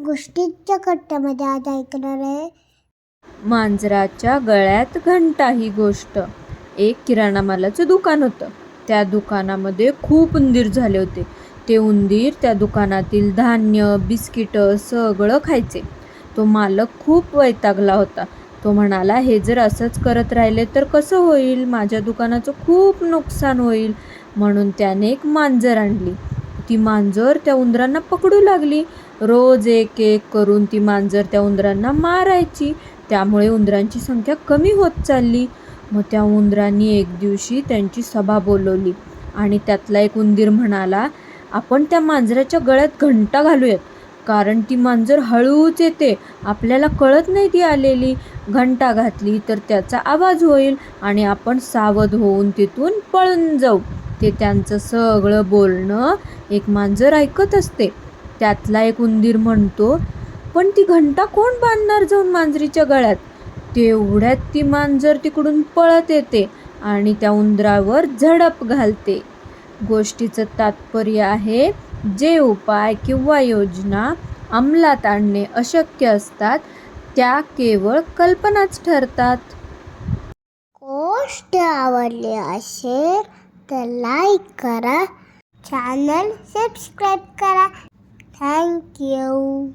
गोष्टीच्या कट्ट्यामध्ये आज ऐकणार आहे मांजराच्या गळ्यात घंटा ही गोष्ट. एक किराणा मालाचं दुकान होतं. त्या दुकानामध्ये खूप उंदीर झाले होते. ते उंदीर त्या दुकानातील धान्य, बिस्किटं सगळं खायचे. तो मालक खूप वैतागला होता. तो म्हणाला, हे जर असंच करत राहिले तर कसं होईल? माझ्या दुकानाचं खूप नुकसान होईल. म्हणून त्याने एक मांजर आणली. ती मांजर त्या उंदरांना पकडू लागली. रोज एक एक करून ती मांजर त्या उंदरांना मारायची. त्यामुळे उंदरांची संख्या कमी होत चालली. मग त्या उंदरांनी एक दिवशी त्यांची सभा बोलवली आणि त्यातला एक उंदीर म्हणाला, आपण त्या मांजराच्या गळ्यात घंटा घालूयात, कारण ती मांजर हळूच येते, आपल्याला कळत नाही ती आलेली. घंटा घातली तर त्याचा आवाज होईल आणि आपण सावध होऊन तिथून पळून जाऊ. ते त्यांचं सगळं बोलणं एक मांजर ऐकत असते. त्यातला एक उंदीर म्हणतो, पण ती घंटा कोण बांधणार जाऊन मांजरीच्या गळ्यात? तेवढ्यात ती मांजर तिकडून पळत येते आणि त्या उंदरावर झडप घालते. गोष्टीचं तात्पर्य आहे, जे उपाय किंवा योजना अंमलात आणणे अशक्य असतात त्या केवळ कल्पनाच ठरतात. गोष्ट आवडली असेल तर लाईक करा, चॅनल सबस्क्राईब करा. थँक्यू.